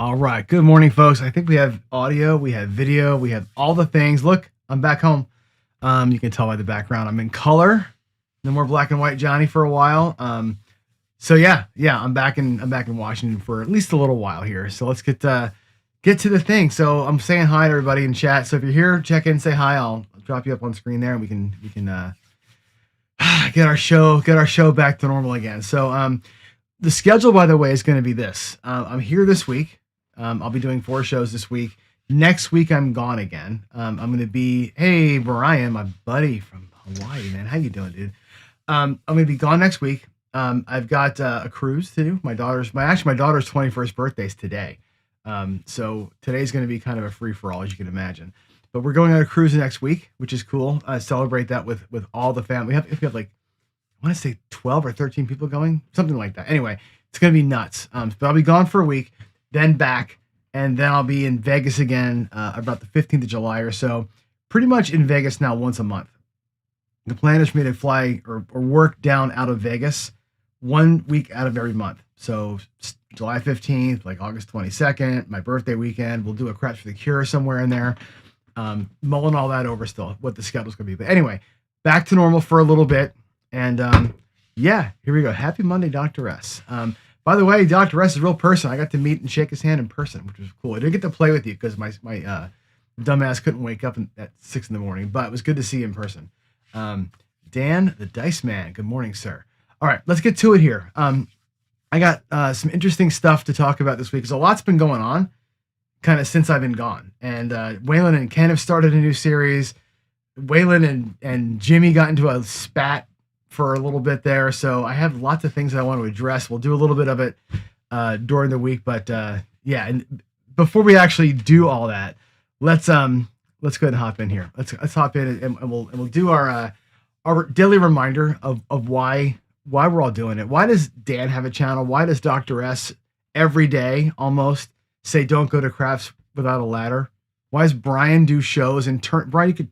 All right. Good morning, folks. I think we have audio, we have video, we have all the things. Look, I'm back home. You can tell by the background. I'm in color. No more black and white Johnny for a while. So yeah, I'm back in Washington for at least a little while here. So let's get to the thing. So I'm saying hi to everybody in chat. So if you're here, check in, say hi. I'll drop you up on screen there, and we can get our show back to normal again. So the schedule, by the way, is going to be this. I'm here this week. I'll be doing 4 shows this week. Next week, I'm gone again. I'm going to be, hey, Brian, my buddy from Hawaii, man. How you doing, dude? I'm going to be gone next week. I've got a cruise to do. My daughter's 21st birthday is today. So today's going to be kind of a free-for-all, as you can imagine. But we're going on a cruise next week, which is cool. Celebrate that with all the family. We have like, I want to say 12 or 13 people going, something like that. Anyway, it's going to be nuts. But I'll be gone for a week, then back, and then I'll be in Vegas again about the 15th of July or so. Pretty much in Vegas now once a month. The plan is for me to fly or work down out of Vegas 1 week out of every month. So July 15th, like August 22nd, my birthday weekend, we'll do a Crash for the Cure somewhere in there. Mulling all that over still, what the schedule's going to be. But anyway, back to normal for a little bit. And yeah, here we go. Happy Monday, Dr. S. By the way, Dr. S is a real person. I got to meet and shake his hand in person, which was cool. I didn't get to play with you because my dumbass couldn't wake up at 6 in the morning, but it was good to see you in person. Dan, the Dice Man. Good morning, sir. All right, let's get to it here. I got some interesting stuff to talk about this week because a lot's been going on kind of since I've been gone. And Waylon and Ken have started a new series. Waylon and Jimmy got into a spat for a little bit there. So I have lots of things that I want to address. We'll do a little bit of it during the week. But yeah, and before we actually do all that, let's go ahead and hop in here. Let's hop in and we'll do our daily reminder of why we're all doing it. Why does Dan have a channel? Why does Dr. S every day almost say don't go to crafts without a ladder? Why does Brian do shows and Brian, you could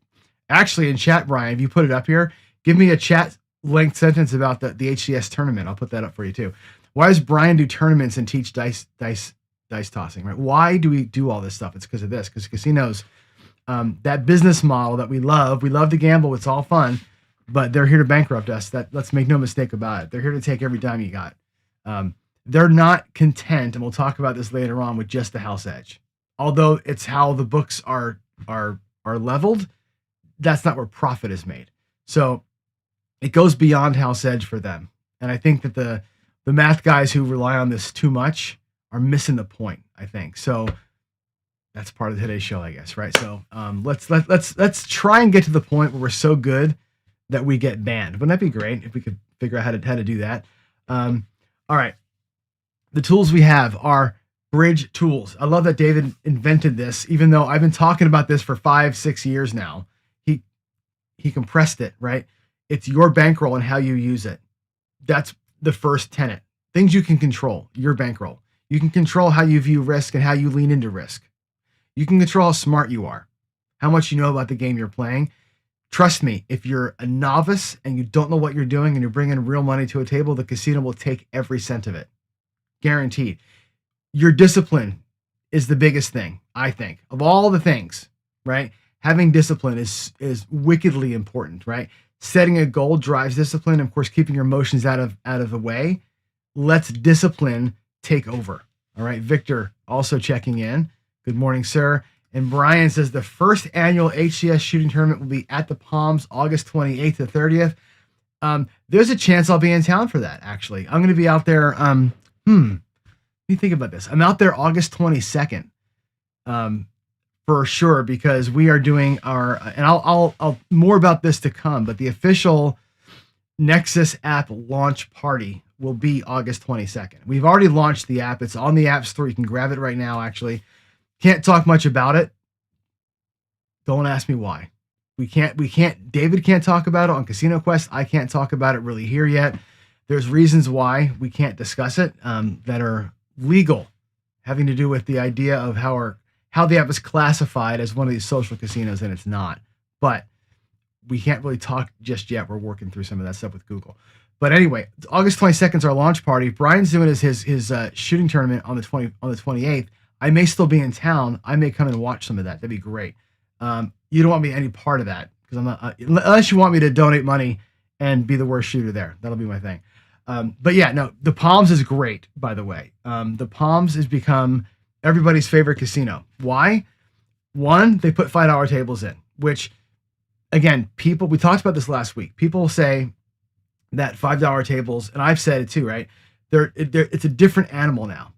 actually in chat, Brian, if you put it up here, give me a chat length sentence about the HCS tournament. I'll put that up for you too. Why does Brian do tournaments and teach dice tossing, right? Why do we do all this stuff? It's because of this, because casinos, that business model that we love to gamble. It's all fun, but they're here to bankrupt us. Let's make no mistake about it. They're here to take every dime you got. They're not content, and we'll talk about this later on, with just the house edge. Although it's how the books are leveled, that's not where profit is made. So it goes beyond house edge for them. And I think that the math guys who rely on this too much are missing the point, I think. So that's part of today's show, I guess, right? So let's try and get to the point where we're so good that we get banned. Wouldn't that be great if we could figure out how to do that? All right. The tools we have are bridge tools. I love that David invented this, even though I've been talking about this for 5-6 years now. He compressed it, right? It's your bankroll and how you use it. That's the first tenet. Things you can control, your bankroll. You can control how you view risk and how you lean into risk. You can control how smart you are, how much you know about the game you're playing. Trust me, if you're a novice and you don't know what you're doing and you're bringing real money to a table, the casino will take every cent of it. Guaranteed. Your discipline is the biggest thing, I think. Of all the things, right? Having discipline is wickedly important, right? Setting a goal drives discipline. Of course, keeping your emotions out of the way lets discipline take over. All right. Victor also checking in. Good morning, sir. And Brian says the first annual HCS shooting tournament will be at the Palms, August 28th to 30th. There's a chance I'll be in town for that, actually. I'm going to be out there. Let me think about this. I'm out there August 22nd. For sure, because we are doing our, and I'll more about this to come, but the official Nexus app launch party will be August 22nd. We've already launched the app. It's on the App Store. You can grab it right now, actually. Can't talk much about it. Don't ask me why. We can't, David can't talk about it on Casino Quest. I can't talk about it really here yet. There's reasons why we can't discuss it that are legal, having to do with the idea of how the app is classified as one of these social casinos, and it's not. But we can't really talk just yet. We're working through some of that stuff with Google. But anyway, August 22nd is our launch party. Brian's doing his shooting tournament on the 28th. I may still be in town. I may come and watch some of that. That'd be great. You don't want me any part of that because I'm not, unless you want me to donate money and be the worst shooter there. That'll be my thing. But yeah, no, the Palms is great, by the way. The Palms has become everybody's favorite casino. Why? One, they put $5 tables in, which again, we talked about this last week. People say that $5 tables, and I've said it too, right? It's a different animal now.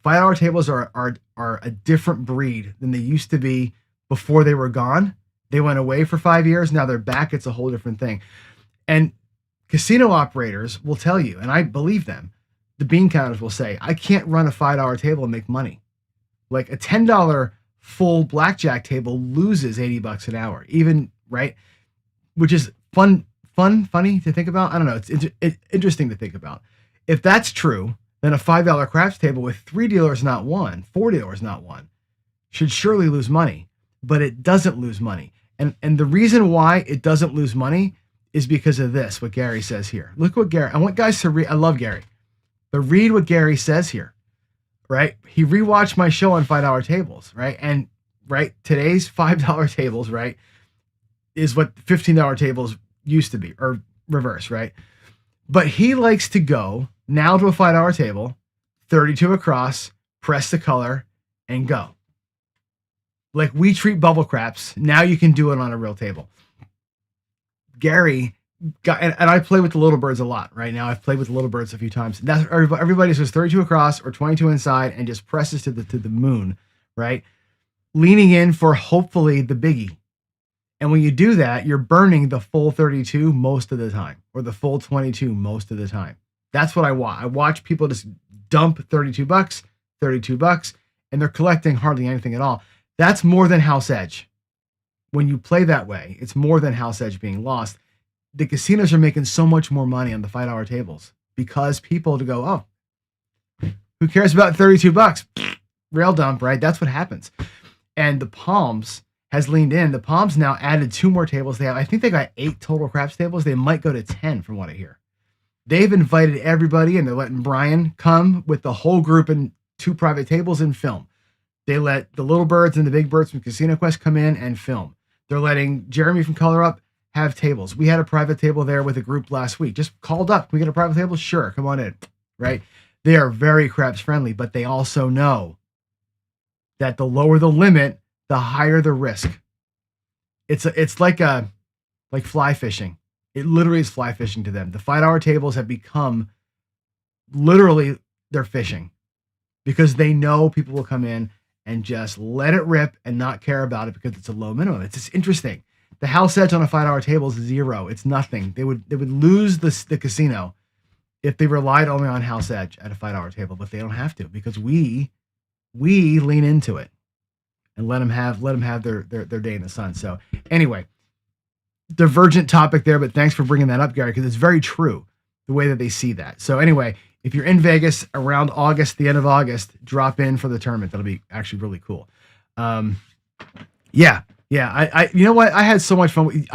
$5 tables are a different breed than they used to be before they were gone. They went away for 5 years. Now they're back. It's a whole different thing. And casino operators will tell you, and I believe them, the bean counters will say, I can't run a $5 table and make money. Like a $10 full blackjack table loses $80 an hour, even, right? Which is funny to think about. I don't know. It's interesting to think about. If that's true, then a $5 craps table with 3 dealers, not one, 4 dealers, not one, should surely lose money, but it doesn't lose money. And the reason why it doesn't lose money is because of this, what Gary says here. Look what Gary, I want guys to read, I love Gary, but read what Gary says here, right? He rewatched my show on $5 tables, right? And right, today's $5 tables, right, is what $15 tables used to be, or reverse, right? But he likes to go now to a $5 table, 32 across, press the color, and go. Like we treat bubble craps, now you can do it on a real table. Gary got, and I play with the little birds a lot right now. I've played with the little birds a few times. That's everybody says 32 across or 22 inside and just presses to the moon, right? Leaning in for hopefully the biggie. And when you do that, you're burning the full 32 most of the time, or the full 22 most of the time. That's what I watch. I watch people just dump $32, and they're collecting hardly anything at all. That's more than house edge. When you play that way, it's more than house edge being lost. The casinos are making so much more money on the $5 tables because people to go, oh, who cares about $32? Rail dump, right? That's what happens. And the Palms has leaned in. The Palms now added 2 more tables. I think they got 8 total craps tables. They might go to 10 from what I hear. They've invited everybody and they're letting Brian come with the whole group and 2 private tables and film. They let the little birds and the big birds from Casino Quest come in and film. They're letting Jeremy from Color Up have tables. We had a private table there with a group last week. Just called up. Can we get a private table? Sure. Come on in. Right? They are very craps friendly, but they also know that the lower the limit, the higher the risk. It's like fly fishing. It literally is fly fishing to them. The $5 tables have become literally they're fishing because they know people will come in and just let it rip and not care about it because it's a low minimum. It's just interesting. The house edge on a $5 table is 0. It's nothing. They would lose the casino if they relied only on house edge at a $5 table, but they don't have to because we lean into it and let them have their day in the sun. So anyway, divergent topic there, but thanks for bringing that up, Gary, because it's very true the way that they see that. So anyway, if you're in Vegas around August, the end of August, drop in for the tournament. That'll be actually really cool. Yeah. I you know what? I had so much fun.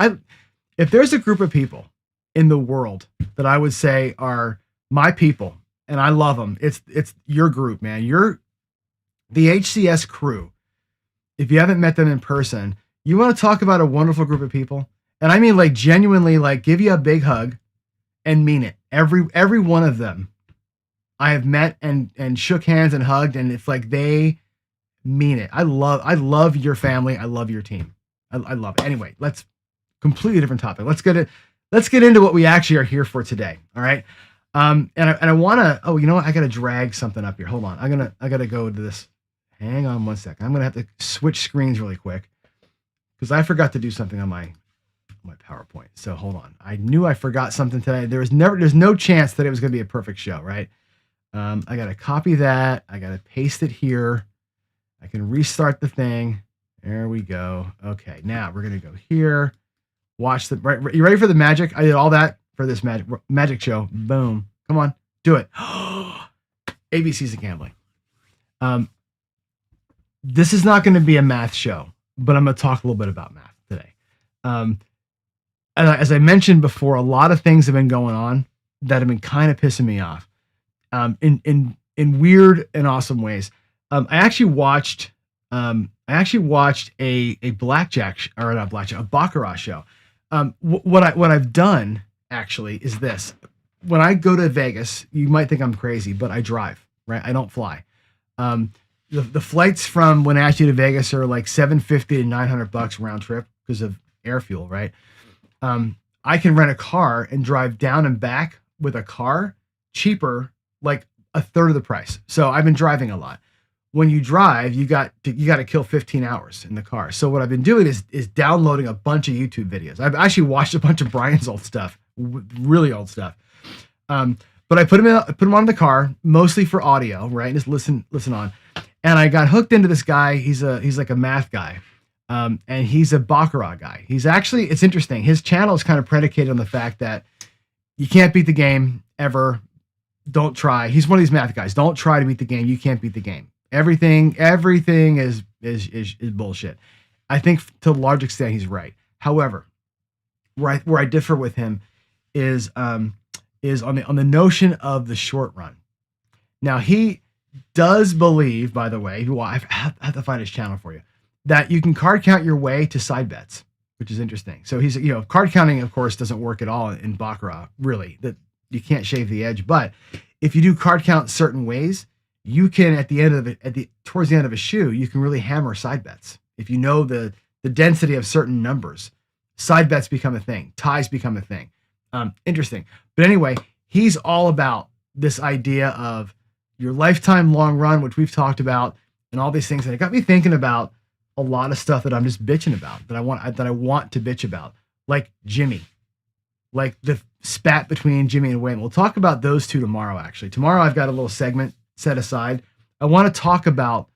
If there's a group of people in the world that I would say are my people, and I love them, it's your group, man. You're the HCS crew. If you haven't met them in person, you want to talk about a wonderful group of people. And I mean, like genuinely, like give you a big hug and mean it. Every one of them I have met and shook hands and hugged, and it's like they mean it. I love your family. I love your team. I love it. Anyway, let's completely different topic. Let's get into what we actually are here for today. All right. And I want to. Oh, you know what? I got to drag something up here. Hold on. I gotta go to this. Hang on one second. I'm gonna have to switch screens really quick because I forgot to do something on my PowerPoint. So hold on. I knew I forgot something today. There's no chance that it was gonna be a perfect show, right? I gotta copy that. I gotta paste it here. I can restart the thing. There we go. Okay, now we're gonna go here. Watch the right. You ready for the magic? I did all that for this magic show. Boom. Come on, do it. ABCs of gambling. This is not going to be a math show, but I'm going to talk a little bit about math today. As I mentioned before, a lot of things have been going on that have been kind of pissing me off in weird and awesome ways. I actually watched a blackjack or not blackjack, a baccarat show. What I've done actually is this. When I go to Vegas, you might think I'm crazy, but I drive, right? I don't fly. Um, the flights from Wenatchee to Vegas are like $750 to $900 round trip because of air fuel, right? I can rent a car and drive down and back with a car cheaper, like a third of the price. So I've been driving a lot. When you drive, you got to kill 15 hours in the car. So what I've been doing is downloading a bunch of YouTube videos. I've actually watched a bunch of Brian's old stuff, really old stuff. But I put him on the car mostly for audio, right? And just listen on. And I got hooked into this guy. He's like a math guy. And he's a baccarat guy. It's interesting. His channel is kind of predicated on the fact that you can't beat the game ever. Don't try. He's one of these math guys. Don't try to beat the game. You can't beat the game. Everything is bullshit. I think to a large extent he's right. However, where I differ with him is on the notion of the short run. Now he does believe, by the way, well, I have to find his channel for you, that you can card count your way to side bets, which is interesting. So he's, card counting, of course, doesn't work at all in baccarat, really. That you can't shave the edge. But if you do card count certain ways, you can towards the end of a shoe, you can really hammer side bets. If you know the density of certain numbers, side bets become a thing. Ties become a thing. Interesting. But anyway, he's all about this idea of your lifetime long run, which we've talked about, and all these things. And it got me thinking about a lot of stuff that I'm just bitching about, that I want to bitch about, like Jimmy, like the spat between Jimmy and Wayne. We'll talk about those two tomorrow. Actually, tomorrow I've got a little segment set aside. I want to talk about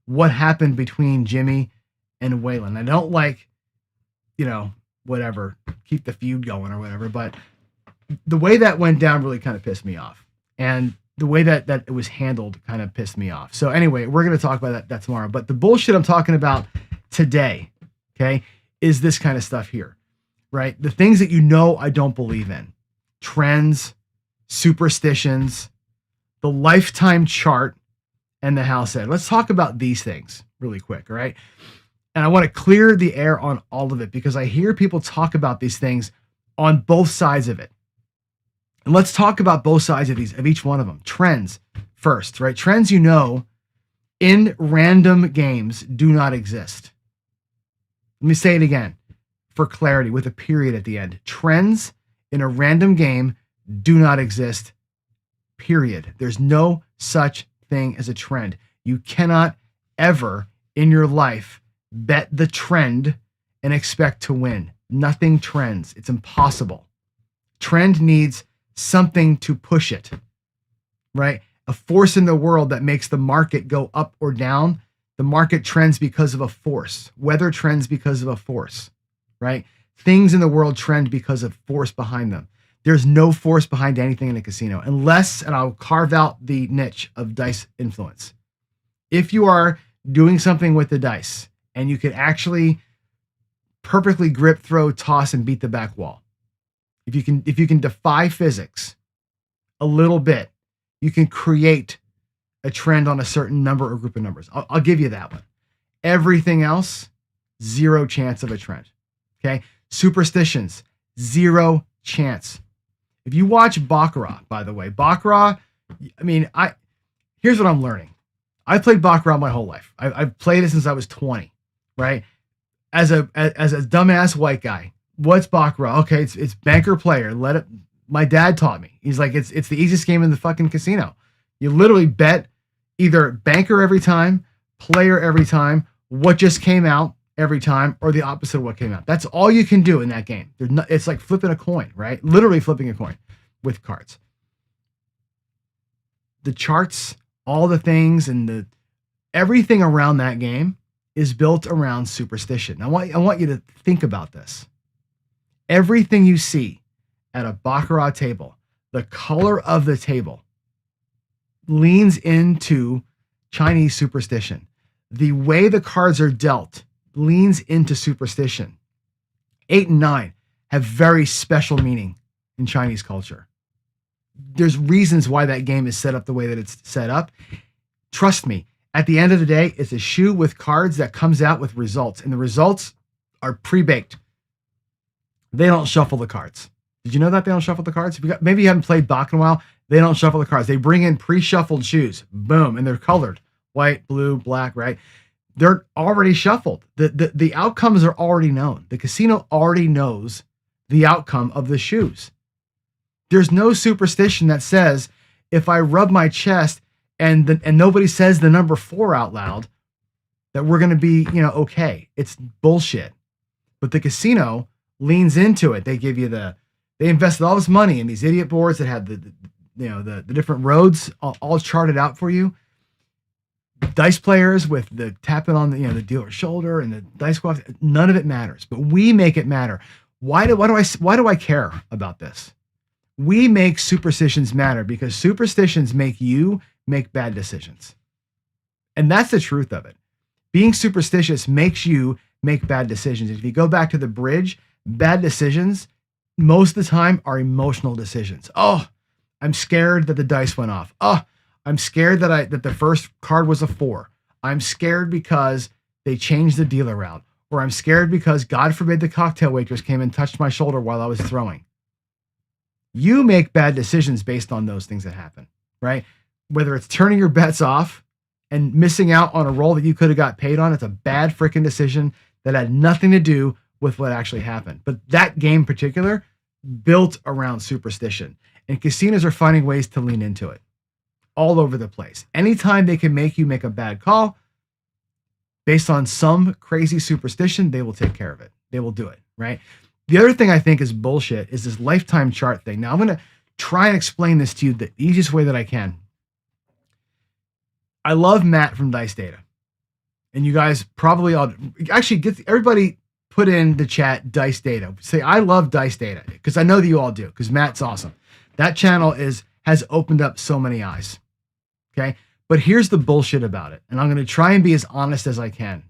what happened between Jimmy and Waylon. I don't like, whatever, keep the feud going or whatever, but the way that went down really kind of pissed me off. And the way that it was handled kind of pissed me off. So anyway, we're going to talk about that tomorrow. But the bullshit I'm talking about today, okay, is this kind of stuff here, right? The things that I don't believe in. Trends, superstitions, the lifetime chart, and the house head. Let's talk about these things really quick, all right? And I want to clear the air on all of it because I hear people talk about these things on both sides of it. And let's talk about both sides of each one of them. Trends first, right? Trends, in random games do not exist. Let me say it again for clarity with a period at the end. Trends in a random game do not exist, period. There's no such thing as a trend. You cannot ever in your life bet the trend and expect to win. Nothing trends. It's impossible. Trend needs something to push it, right? A force in the world that makes the market go up or down. The market trends because of a force. Weather trends because of a force, right? Things in the world trend because of force behind them. There's no force behind anything in a casino unless, and I'll carve out the niche of dice influence. If you are doing something with the dice and you can actually perfectly grip, throw, toss, and beat the back wall. If you can defy physics a little bit, you can create a trend on a certain number or group of numbers. I'll give you that one. Everything else, zero chance of a trend. Okay? Superstitions, zero chance. If you watch Baccarat, by the way, here's what I'm learning. I played Baccarat my whole life. I've played it since I was 20, right? As a dumbass white guy. What's Baccarat? Okay, it's banker player. My dad taught me. He's like, it's the easiest game in the fucking casino. You literally bet either banker every time, player every time, what just came out every time, or the opposite of what came out. That's all you can do in that game. It's like flipping a coin, right? Literally flipping a coin with cards. The charts, all the things, and everything around that game is built around superstition. I want you to think about this. Everything you see at a Baccarat table, the color of the table leans into Chinese superstition. The way the cards are dealt leans into superstition. 8 and 9 have very special meaning in Chinese culture. There's reasons why that game is set up the way that it's set up. Trust me, At the end of the day, it's a shoe with cards that comes out with results, and the results are pre-baked. They don't shuffle the cards. Did you know that they don't shuffle the cards? Maybe you haven't played Bach in a while. They don't shuffle the cards. They bring in pre-shuffled shoes. Boom. And they're colored. White, blue, black, right? They're already shuffled. The outcomes are already known. The casino already knows the outcome of the shoes. There's no superstition that says if I rub my chest and nobody says the number 4 out loud, that we're going to be, okay. It's bullshit. But the casino leans into it. They invested all this money in these idiot boards that had the different roads all charted out for you. Dice players with the tapping on the dealer's shoulder and the dice squawks. None of it matters, but we make it matter. Why do I care about this? We make superstitions matter because superstitions make you make bad decisions. And that's the truth of it. Being superstitious makes you make bad decisions. If you go back to the bridge, bad decisions most of the time are emotional decisions. Oh, I'm scared that the dice went off. Oh, I'm scared that the first card was a 4. I'm scared because they changed the dealer route. Or I'm scared because, God forbid, the cocktail waitress came and touched my shoulder while I was throwing. You make bad decisions based on those things that happen, right? Whether it's turning your bets off and missing out on a roll that you could have got paid on, it's a bad freaking decision that had nothing to do with what actually happened. But that game in particular built around superstition. And casinos are finding ways to lean into it all over the place. Anytime they can make you make a bad call based on some crazy superstition, they will take care of it. They will do it, right? The other thing I think is bullshit is this lifetime chart thing. Now, I'm going to try and explain this to you the easiest way that I can. I love Matt from Dice Data. And you guys probably all actually get everybody put in the chat Dice Data. Say, I love Dice Data because I know that you all do because Matt's awesome. That channel has opened up so many eyes. Okay. But here's the bullshit about it. And I'm going to try and be as honest as I can.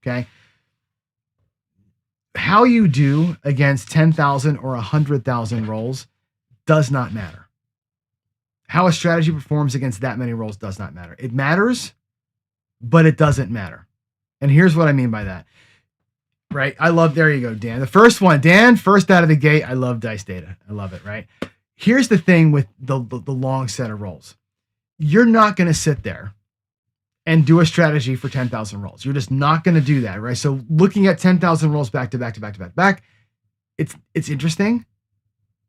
Okay. How you do against 10,000 or 100,000 rolls does not matter. How a strategy performs against that many rolls does not matter. It matters, but it doesn't matter. And here's what I mean by that. Right? There you go, Dan. The first one, Dan, first out of the gate, I love Dice Data. I love it, right? Here's the thing with the long set of rolls. You're not going to sit there and do a strategy for 10,000 rolls. You're just not going to do that, right? So looking at 10,000 rolls back to back to back to back to back, it's interesting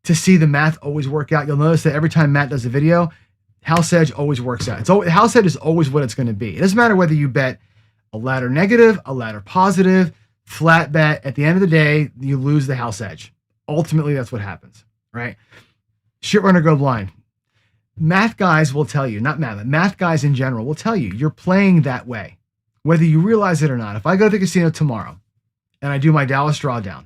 to see the math always work out. You'll notice that every time Matt does a video, house edge always works out. House edge is always what it's going to be. It doesn't matter whether you bet a ladder negative, a ladder positive, flat bet. At the end of the day, you lose the house edge. Ultimately, that's what happens, right? Shit runner go blind. Math guys will tell you, not math, but math guys in general will tell you you're playing that way, whether you realize it or not. If I go to the casino tomorrow and I do my Dallas drawdown,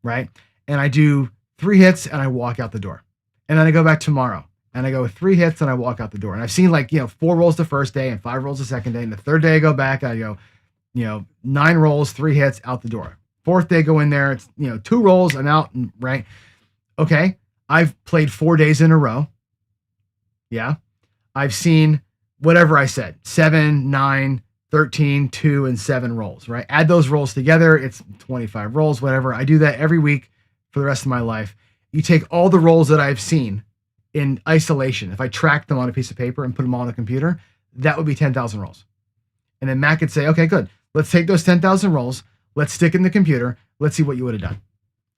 right? And I do 3 hits and I walk out the door. And then I go back tomorrow and I go with 3 hits and I walk out the door. And I've seen 4 rolls the first day and 5 rolls the second day. And the third day I go back, I go, 9 rolls, 3 hits, out the door. Fourth day go in there, it's 2 rolls, I'm out, right? Okay, I've played 4 days in a row. Yeah. I've seen whatever I said, 7, 9, 13, 2, and 7 rolls, right? Add those rolls together, it's 25 rolls, whatever. I do that every week for the rest of my life. You take all the rolls that I've seen in isolation. If I track them on a piece of paper and put them all on the computer, that would be 10,000 rolls. And then Matt could say, okay, good. Let's take those 10,000 rolls. Let's stick in the computer. Let's see what you would have done.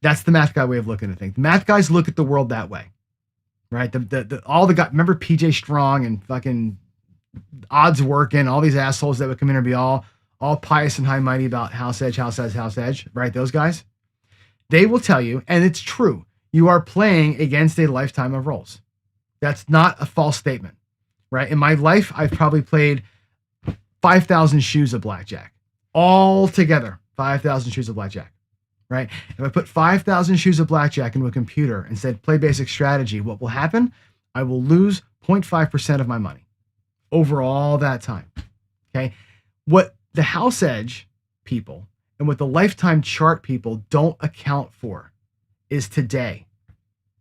That's the math guy way of looking at things. Math guys look at the world that way, right? All the guys, remember PJ Strong and fucking odds working, all these assholes that would come in and be all pious and high mighty about house edge, right? Those guys, they will tell you, and it's true, you are playing against a lifetime of rolls. That's not a false statement, right? In my life, I've probably played 5,000 shoes of blackjack. All together, 5,000 shoes of blackjack, right? If I put 5,000 shoes of blackjack into a computer and said, play basic strategy, what will happen? I will lose 0.5% of my money over all that time, okay? What the house edge people and what the lifetime chart people don't account for is today,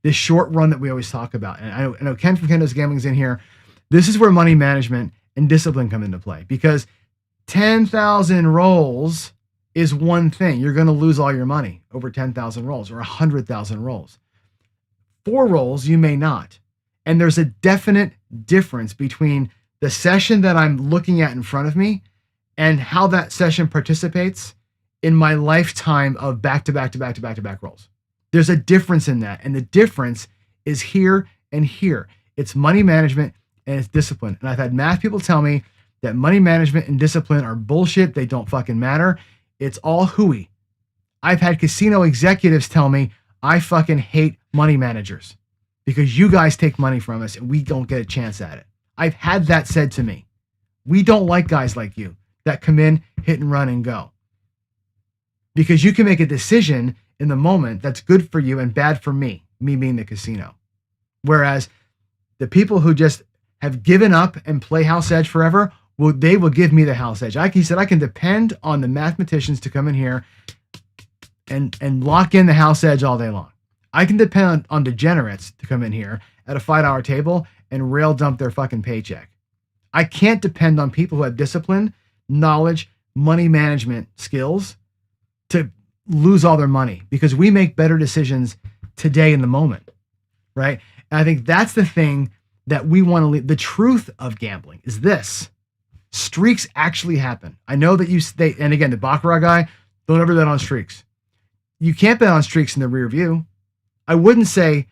this short run that we always talk about. And I know Ken from Ken Does Gambling's in here. This is where money management and discipline come into play, because 10,000 rolls is one thing. You're going to lose all your money over 10,000 rolls or 100,000 rolls. 4 rolls, you may not. And there's a definite difference between the session that I'm looking at in front of me and how that session participates in my lifetime of back-to-back rolls. There's a difference in that. And the difference is here and here. It's money management and it's discipline. And I've had math people tell me that money management and discipline are bullshit. They don't fucking matter. It's all hooey. I've had casino executives tell me I fucking hate money managers because you guys take money from us and we don't get a chance at it. I've had that said to me. We don't like guys like you that come in, hit and run and go. Because you can make a decision in the moment that's good for you and bad for me being the casino. Whereas the people who just have given up and play house edge forever, they will give me the house edge. He said I can depend on the mathematicians to come in here and lock in the house edge all day long. I can depend on degenerates to come in here at a $5 table and rail dump their fucking paycheck. I can't depend on people who have discipline, knowledge, money management skills to lose all their money, because we make better decisions today in the moment, right? And I think that's the thing that we want to leave. The truth of gambling is this: streaks actually happen. I know that and again, the Baccarat guy, don't ever bet on streaks. You can't bet on streaks in the rear view. I wouldn't say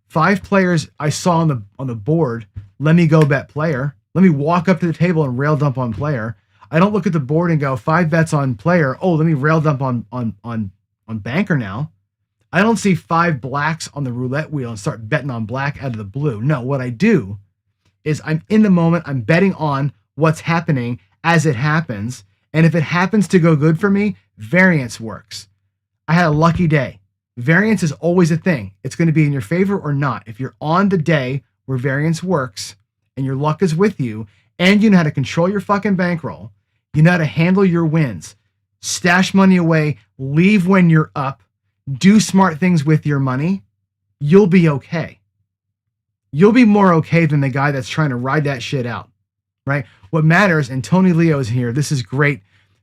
5 players I saw on the board, let me go bet player. Let me walk up to the table and rail dump on player. I don't look at the board and go 5 bets on player. Oh, let me rail dump on banker now. I don't see 5 blacks on the roulette wheel and start betting on black out of the blue. No, what I do is I'm in the moment. I'm betting on what's happening as it happens. And if it happens to go good for me, variance works. I had a lucky day. Variance is always a thing. It's going to be in your favor or not. If you're on the day where variance works and your luck is with you and you know how to control your fucking bankroll, you know how to handle your wins, stash money away, leave when you're up, do smart things with your money, you'll be okay. You'll be more okay than the guy that's trying to ride that shit out, right? What matters, and Tony Leo is here. This is great.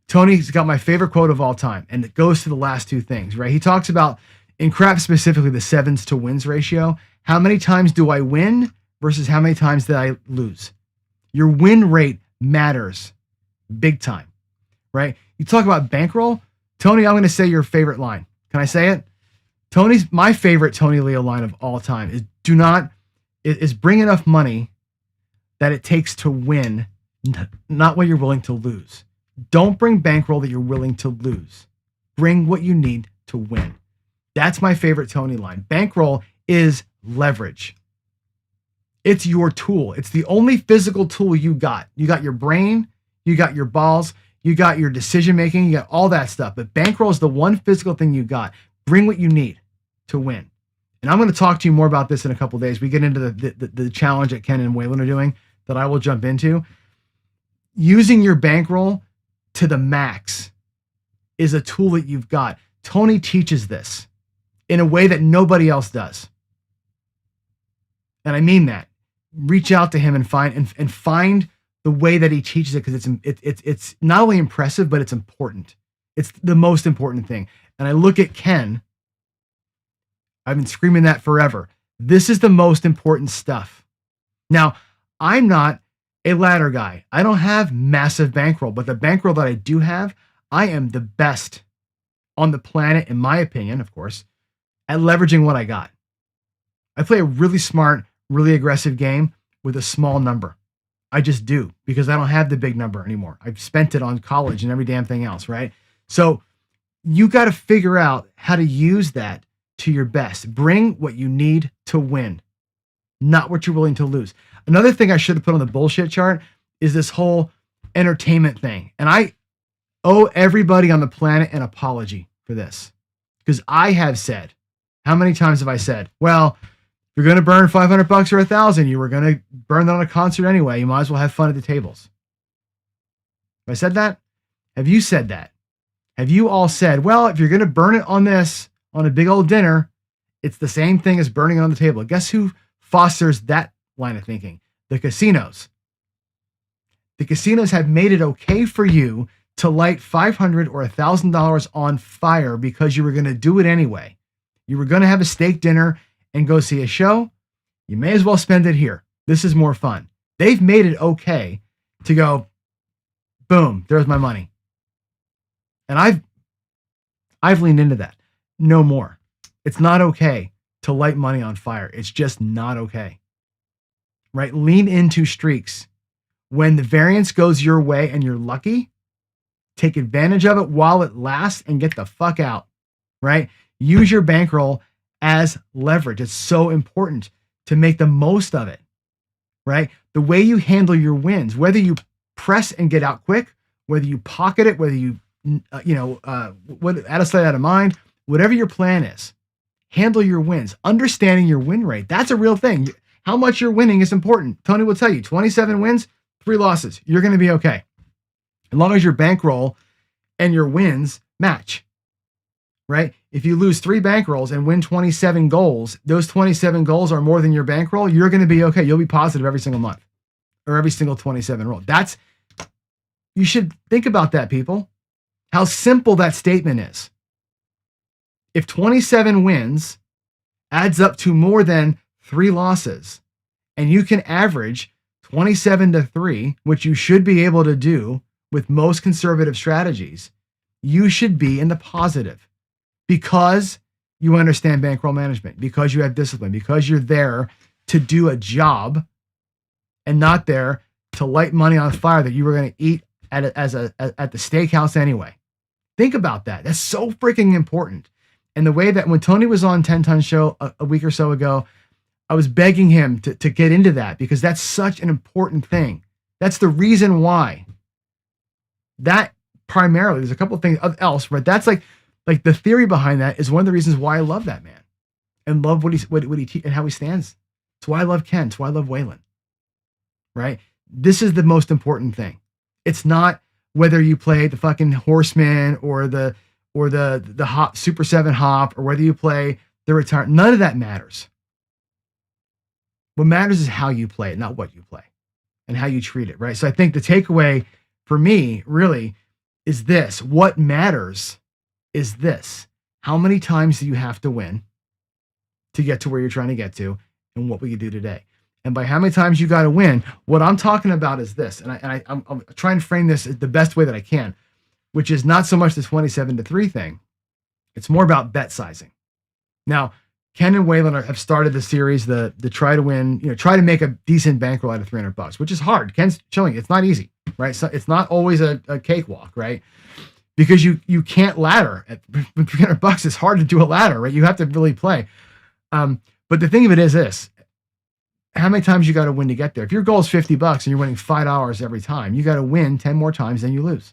Tony's got my favorite quote of all time, and it goes to the last 2 things, right? He talks about, in crap specifically, the sevens to wins ratio. How many times do I win versus how many times did I lose? Your win rate matters big time, right? You talk about bankroll. Tony, I'm going to say your favorite line. Can I say it? My favorite Tony Leo line of all time is bring enough money that it takes to win, not what you're willing to lose. Don't bring bankroll that you're willing to lose. Bring what you need to win. That's my favorite Tony line. Bankroll is leverage. It's your tool. It's the only physical tool you got. You got your brain, you got your balls, you got your decision making, you got all that stuff. But bankroll is the one physical thing you got. Bring what you need to win. And I'm going to talk to you more about this in a couple of days. We get into the challenge that Ken and Waylon are doing that I will jump into. Using your bankroll to the max is a tool that you've got. Tony teaches this in a way that nobody else does. And I mean that. Reach out to him and find the way that he teaches it, because it's not only impressive, but it's important. It's the most important thing. And I look at Ken. I've been screaming that forever. This is the most important stuff. Now, I'm not a ladder guy. I don't have massive bankroll, but the bankroll that I do have, I am the best on the planet, in my opinion, of course, at leveraging what I got. I play a really smart, really aggressive game with a small number. I just do, because I don't have the big number anymore. I've spent it on college and every damn thing else, right? So you got to figure out how to use that to your best. Bring what you need to win, not what you're willing to lose. Another thing I should have put on the bullshit chart is this whole entertainment thing. And I owe everybody on the planet an apology for this, because I have said, how many times have I said, well, if you're going to burn $500 or $1,000, you were going to burn that on a concert anyway. You might as well have fun at the tables. Have I said that? Have you said that? Have you all said, well, if you're going to burn it on this, on a big old dinner, it's the same thing as burning it on the table? Guess who fosters that line of thinking? The casinos. The casinos have made it okay for you to light $500 or $1,000 on fire because you were going to do it anyway. You were going to have a steak dinner and go see a show. You may as well spend it here. This is more fun. They've made it okay to go, boom, there's my money. And I've leaned into that. No more. It's not okay to light money on fire. It's just not okay. Right? Lean into streaks. When the variance goes your way and you're lucky, take advantage of it while it lasts and get the fuck out. Right? Use your bankroll as leverage. It's so important to make the most of it. Right? The way you handle your wins, whether you press and get out quick, whether you pocket it, whether you out of sight, out of mind, whatever your plan is, handle your wins. Understanding your win rate, that's a real thing. How much you're winning is important. Tony will tell you, 27 wins, 3 losses. You're going to be okay. As long as your bankroll and your wins match, right? If you lose 3 bankrolls and win 27 goals, those 27 goals are more than your bankroll, you're going to be okay. You'll be positive every single month or every single 27 roll. You should think about that, people. How simple that statement is. If 27 wins adds up to more than 3 losses, and you can average 27-3, which you should be able to do with most conservative strategies, you should be in the positive because you understand bankroll management, because you have discipline, because you're there to do a job and not there to light money on fire that you were going to eat at the steakhouse anyway. Think about that. That's so freaking important. And the way that when Tony was on 10 Ton Show a week or so ago, I was begging him to get into that because that's such an important thing. That's the reason why. That primarily, there's a couple of things else, but that's like the theory behind that is one of the reasons why I love that man and love what he and how he stands. It's why I love Ken. It's why I love Waylon. Right? This is the most important thing. It's not whether you play the fucking Horseman or the hop Super 7 hop or whether you play the retire. None of that matters. What matters is how you play it, not what you play and how you treat it, right? So I think the takeaway for me really is this. What matters is this. How many times do you have to win to get to where you're trying to get to, and what will you do today? And by how many times you got to win, what I'm talking about is this. And I'm trying to frame this the best way that I can, which is not so much the 27-3 thing. It's more about bet sizing. Now, Ken and Waylon have started the series, the try to win, try to make a decent bankroll out of $300, which is hard. Ken's showing it's not easy, right? So it's not always a cakewalk, right? Because you can't ladder. At $300, it's hard to do a ladder, right? You have to really play. But the thing of it is this. How many times you got to win to get there? If your goal is $50 and you're winning $5 every time, you got to win 10 more times than you lose.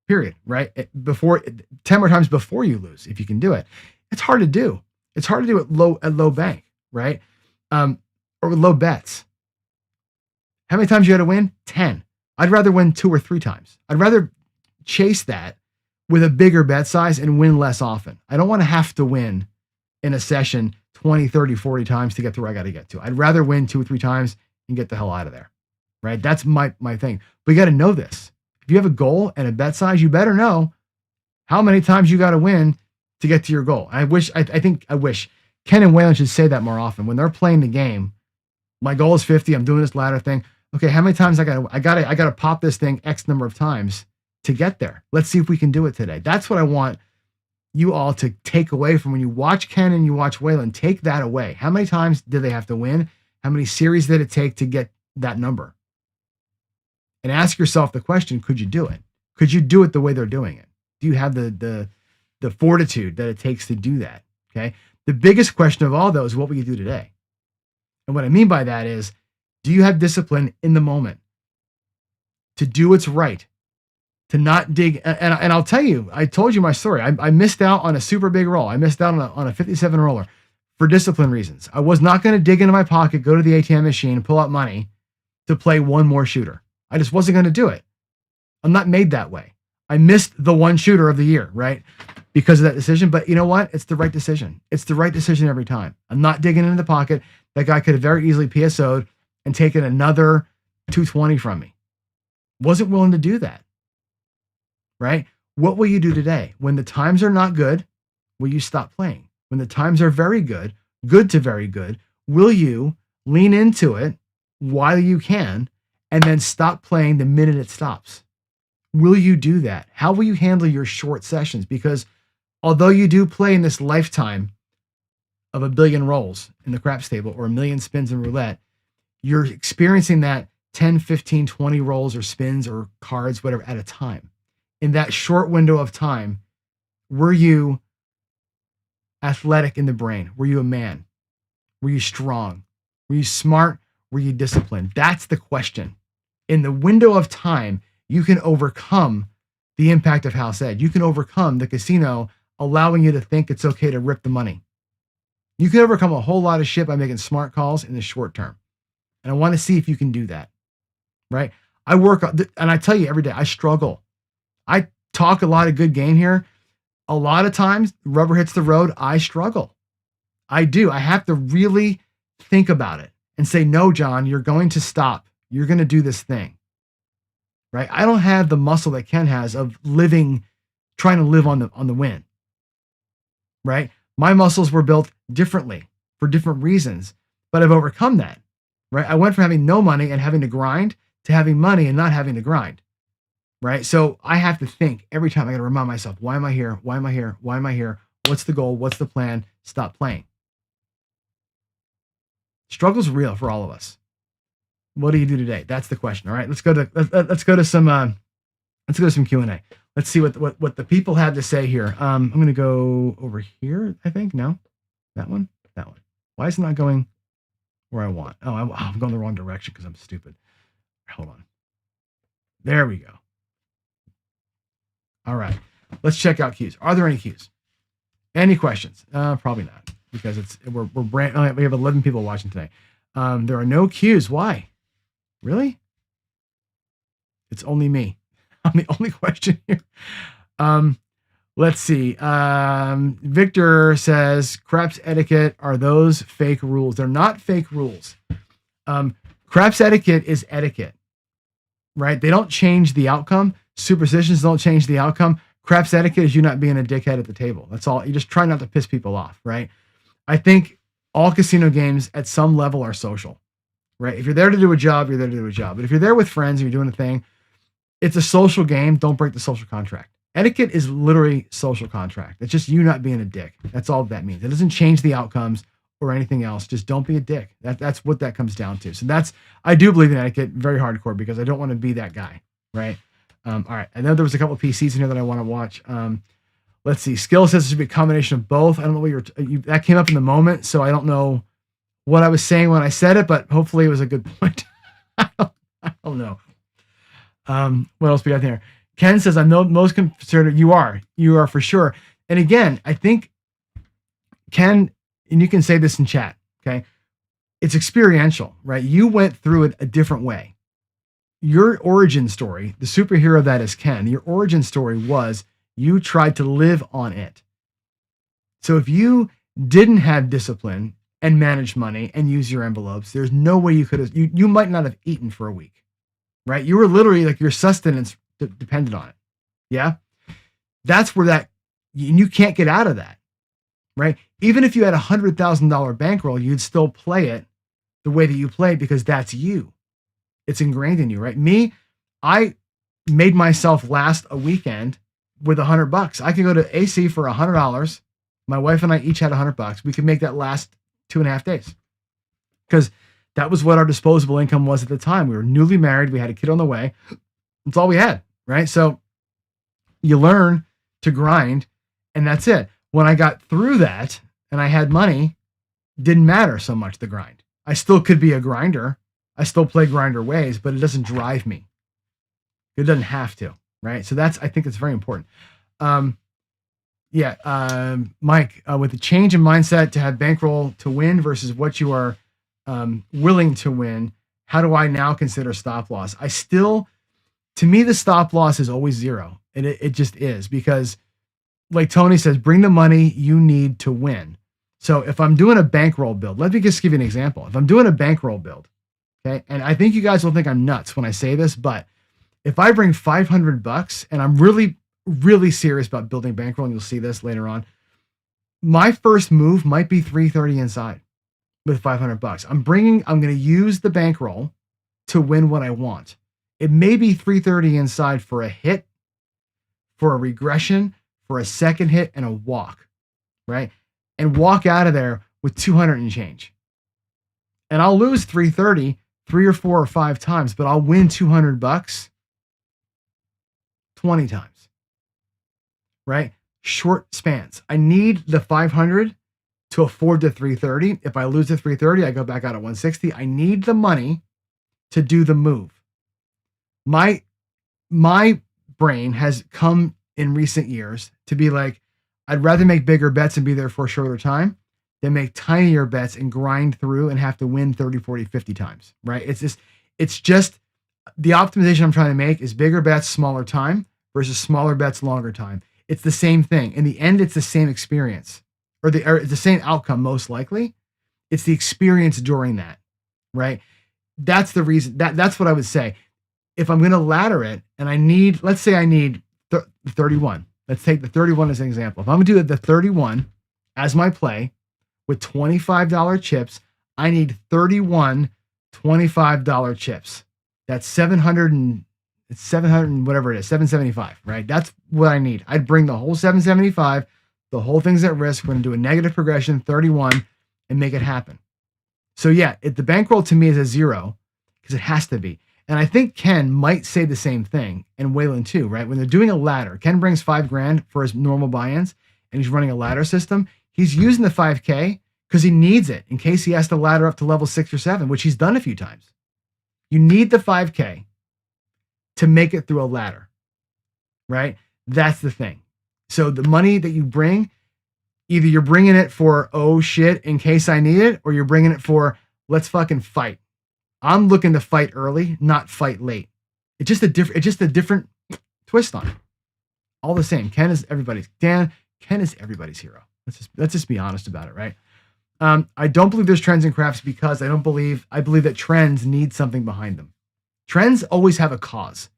Period. Right? 10 more times before you lose, if you can do it. It's hard to do. It's hard to do at low bank, right? Or with low bets. How many times you got to win? 10. I'd rather win 2 or 3 times. I'd rather chase that with a bigger bet size and win less often. I don't want to have to win in a session 20, 30, 40 times to get to where I got to get to. I'd rather win 2 or 3 times and get the hell out of there, right? That's my thing. But you got to know this. If you have a goal and a bet size, you better know how many times you got to win to get to your goal. I wish Ken and Waylon should say that more often. When they're playing the game, my goal is 50. I'm doing this ladder thing. Okay, how many times I got to pop this thing X number of times to get there. Let's see if we can do it today. That's what I want you all to take away from when you watch Ken and you watch Waylon. Take that away. How many times did they have to win? How many series did it take to get that number? And ask yourself the question, could you do it? Could you do it the way they're doing it? Do you have the fortitude that it takes to do that? Okay. The biggest question of all those is what will you do today? And what I mean by that is, do you have discipline in the moment to do what's right? To not dig, and I'll tell you, I told you my story. I missed out on a super big roll. I missed out on a 57 roller for discipline reasons. I was not going to dig into my pocket, go to the ATM machine, pull out money to play one more shooter. I just wasn't going to do it. I'm not made that way. I missed the one shooter of the year, right? Because of that decision. But you know what? It's the right decision. It's the right decision every time. I'm not digging into the pocket. That guy could have very easily PSO'd and taken another 220 from me. Wasn't willing to do that, right? What will you do today? When the times are not good, will you stop playing? When the times are very good, good to very good, will you lean into it while you can and then stop playing the minute it stops? Will you do that? How will you handle your short sessions? Because although you do play in this lifetime of a billion rolls in the craps table or a million spins in roulette, you're experiencing that 10, 15, 20 rolls or spins or cards, whatever, at a time. In that short window of time, were you athletic in the brain? Were you a man? Were you strong? Were you smart? Were you disciplined? That's the question. In the window of time, you can overcome the impact of House Ed. You can overcome the casino allowing you to think it's okay to rip the money. You can overcome a whole lot of shit by making smart calls in the short term. And I want to see if you can do that, right? I work, and I tell you every day, I struggle. I talk a lot of good game here. A lot of times, rubber hits the road, I struggle. I do. I have to really think about it and say, no, John, you're going to stop. You're going to do this thing, right? I don't have the muscle that Ken has of trying to live on the win, right? My muscles were built differently for different reasons, but I've overcome that, right? I went from having no money and having to grind to having money and not having to grind, right? So I have to think every time. I got to remind myself, why am I here? Why am I here? Why am I here? What's the goal? What's the plan? Stop playing. Struggle's real for all of us. What do you do today? That's the question. All right, let's go to some Q&A. Let's see what the people have to say here. I'm going to go over here, I think. No, that one. Why is it not going where I want? Oh, I'm going the wrong direction because I'm stupid. Hold on. There we go. All right, let's check out cues. Are there any cues? Any questions? Probably not, because we have 11 people watching today. There are no cues. Why? Really? It's only me. I'm the only question here. Let's see. Victor says, craps etiquette, are those fake rules? They're not fake rules. Craps etiquette is etiquette, right? They don't change the outcome. Superstitions don't change the outcome. Craps etiquette is you not being a dickhead at the table. That's all. You just try not to piss people off, right? I think all casino games at some level are social, right? If you're there to do a job, you're there to do a job. But if you're there with friends and you're doing a thing, it's a social game. Don't break the social contract. Etiquette is literally social contract. It's just you not being a dick. That's all that means. It doesn't change the outcomes or anything else. Just don't be a dick. That's what that comes down to. So I do believe in etiquette very hardcore because I don't want to be that guy, right? All right. I know there was a couple of PCs in here that I want to watch. Let's see. Skill says it should be a combination of both. I don't know what that came up in the moment, so I don't know what I was saying when I said it, but hopefully it was a good point. I don't know. What else we got there? Ken says, I'm the most conservative. You are for sure. And again, I think Ken, and you can say this in chat, okay? It's experiential, right? You went through it a different way. Your origin story, the superhero that is Ken, your origin story was you tried to live on it. So if you didn't have discipline and manage money and use your envelopes, there's no way you could have, you might not have eaten for a week, right? You were literally like your sustenance depended on it. Yeah. That's where and you can't get out of that, right? Even if you had $100,000 bankroll, you'd still play it the way that you play because that's you. It's ingrained in you, right? Me, I made myself last a weekend with $100. I could go to AC for $100. My wife and I each had $100. We could make that last 2.5 days because that was what our disposable income was at the time. We were newly married. We had a kid on the way. That's all we had, right? So you learn to grind, and that's it. When I got through that and I had money, didn't matter so much the grind. I still could be a grinder. I still play grinder ways, but it doesn't drive me. It doesn't have to, right? So I think it's very important. Mike, with the change in mindset to have bankroll to win versus what you are willing to win, how do I now consider stop loss? To me, the stop loss is always zero. And it just is because, like Tony says, bring the money you need to win. So if I'm doing a bankroll build, let me just give you an example. If I'm doing a bankroll build, Okay. And I think you guys will think I'm nuts when I say this, but if I bring $500 and I'm really, really serious about building Bankroll, and you'll see this later on, my first move might be 330 inside with $500. I'm going to use the Bankroll to win what I want. It may be 330 inside for a hit, for a regression, for a second hit, and a walk, right? And walk out of there with 200 and change. And I'll lose 330 3 or 4 or 5 times, but I'll win $200 20 times, right? Short spans. I need the 500 to afford the 330. If I lose the 330, I go back out at 160. I need the money to do the move. My brain has come in recent years to be like, I'd rather make bigger bets and be there for a shorter time than make tinier bets and grind through and have to win 30, 40, 50 times, right? It's just the optimization I'm trying to make is bigger bets, smaller time versus smaller bets, longer time. It's the same thing. In the end, it's the same experience or the same outcome, most likely. It's the experience during that, right? That's the reason. That's what I would say. If I'm going to ladder it and let's say I need 31. Let's take the 31 as an example. If I'm going to do the 31 as my play with $25 chips, I need 31 $25 chips. That's 700 whatever it is, 775, right? That's what I need. I'd bring the whole 775, the whole thing's at risk. We're going to do a negative progression, 31, and make it happen. So yeah, the bankroll to me is a 0 because it has to be. And I think Ken might say the same thing, and Waylon too, right? When they're doing a ladder, Ken brings $5,000 for his normal buy-ins, and he's running a ladder system. He's using the 5K because he needs it in case he has to ladder up to level 6 or 7, which he's done a few times. You need the 5K to make it through a ladder, right? That's the thing. So the money that you bring, either you're bringing it for, oh shit, in case I need it, or you're bringing it for, let's fucking fight. I'm looking to fight early, not fight late. It's just a different twist on it. All the same. Ken is everybody's hero. Let's just be honest about it, right? I don't believe there's trends in craps because I believe that trends need something behind them. Trends always have a cause.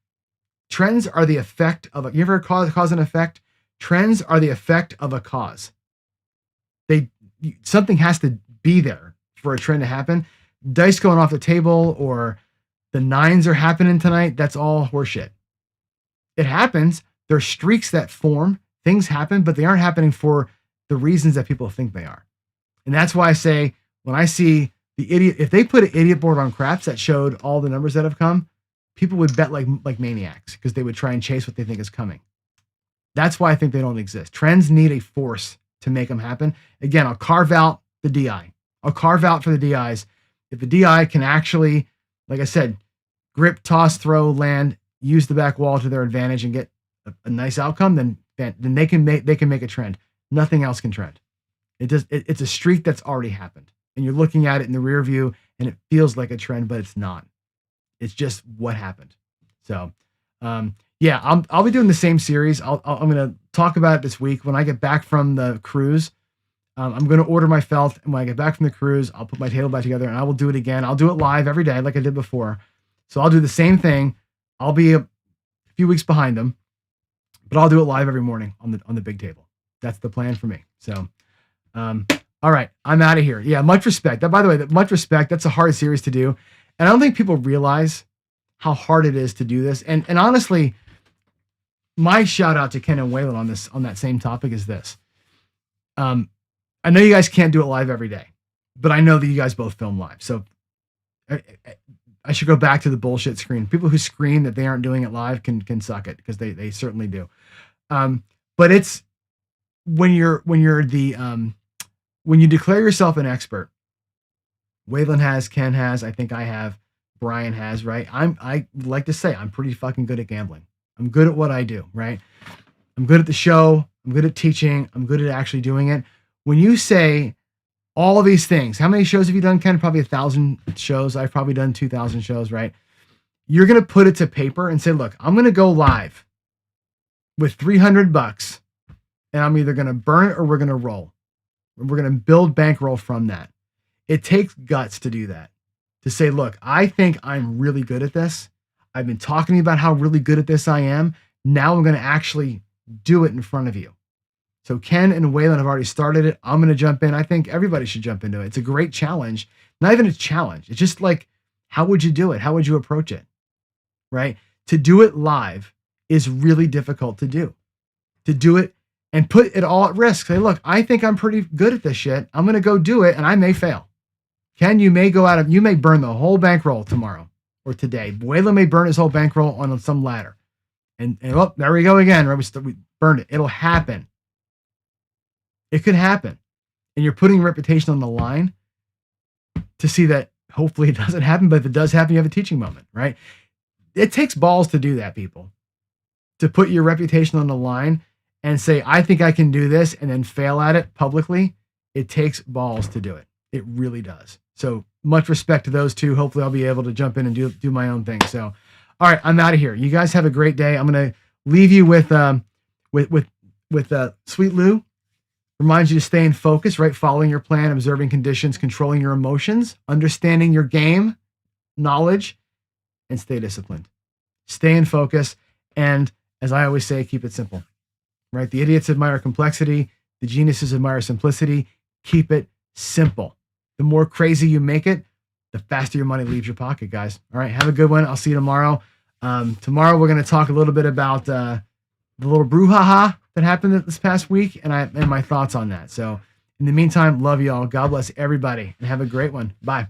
Trends are the effect of you ever heard cause and effect? Trends are the effect of a cause. Something has to be there for a trend to happen. Dice going off the table or the 9s are happening tonight, that's all horseshit. It happens. There's streaks that form. Things happen, but they aren't happening for the reasons that people think they are. And that's why I say when I see the idiot, if they put an idiot board on craps that showed all the numbers that have come, people would bet like maniacs because they would try and chase what they think is coming. That's why I think they don't exist. Trends need a force to make them happen. Again, I'll carve out the DI. I'll carve out for the DIs. If the DI can actually, like I said, grip, toss, throw, land, use the back wall to their advantage and get a nice outcome, then they can make a trend. Nothing else can trend. It's a streak that's already happened, and you're looking at it in the rear view, and it feels like a trend, but it's not. It's just what happened. So, yeah, I'll be doing the same series. I'm going to talk about it this week when I get back from the cruise. I'm going to order my felt, and when I get back from the cruise, I'll put my table back together, and I will do it again. I'll do it live every day like I did before. So I'll do the same thing. I'll be a few weeks behind them, but I'll do it live every morning on the big table. That's the plan for me. So, all right, I'm out of here. Yeah, much respect. By the way, much respect. That's a hard series to do, and I don't think people realize how hard it is to do this. And honestly, my shout out to Ken and Waylon on that same topic is this. I know you guys can't do it live every day, but I know that you guys both film live. So I should go back to the bullshit screen. People who scream that they aren't doing it live can suck it because they certainly do. But it's when you declare yourself an expert, Waylon has, Ken has, I think I have, Brian has, right? I like to say I'm pretty fucking good at gambling. I'm good at what I do, right? I'm good at the show. I'm good at teaching. I'm good at actually doing it. When you say all of these things, how many shows have you done, Ken? Probably 1,000 shows. I've probably done 2,000 shows, right? You're going to put it to paper and say, look, I'm going to go live with $300 and I'm either going to burn it or we're going to roll. We're going to build bankroll from that. It takes guts to do that. to say, look, I think I'm really good at this. I've been talking to you about how really good at this I am. Now I'm going to actually do it in front of you. So Ken and Waylon have already started it. I'm going to jump in. I think everybody should jump into it. It's a great challenge. Not even a challenge. It's just like, how would you do it? How would you approach it? Right? To do it live is really difficult to do. To do it and put it all at risk. Say, look, I think I'm pretty good at this shit. I'm going to go do it and I may fail. Ken, you may burn the whole bankroll tomorrow or today. Waylon may burn his whole bankroll on some ladder. And oh, there we go again. Right? We burned it. It'll happen. It could happen. And you're putting your reputation on the line to see that hopefully it doesn't happen. But if it does happen, you have a teaching moment, right? It takes balls to do that, people. To put your reputation on the line and say, I think I can do this, and then fail at it publicly. It takes balls to do it. It really does. So much respect to those two. Hopefully I'll be able to jump in and do my own thing. So, all right, I'm out of here. You guys have a great day. I'm going to leave you with Sweet Lou. Reminds you to stay in focus, right? Following your plan, observing conditions, controlling your emotions, understanding your game, knowledge, and stay disciplined. Stay in focus. And as I always say, keep it simple, right? The idiots admire complexity. The geniuses admire simplicity. Keep it simple. The more crazy you make it, the faster your money leaves your pocket, guys. All right, have a good one. I'll see you tomorrow. Tomorrow we're going to talk a little bit about the little brouhaha that happened this past week and my thoughts on that. So in the meantime, love you all. God bless everybody and have a great one. Bye.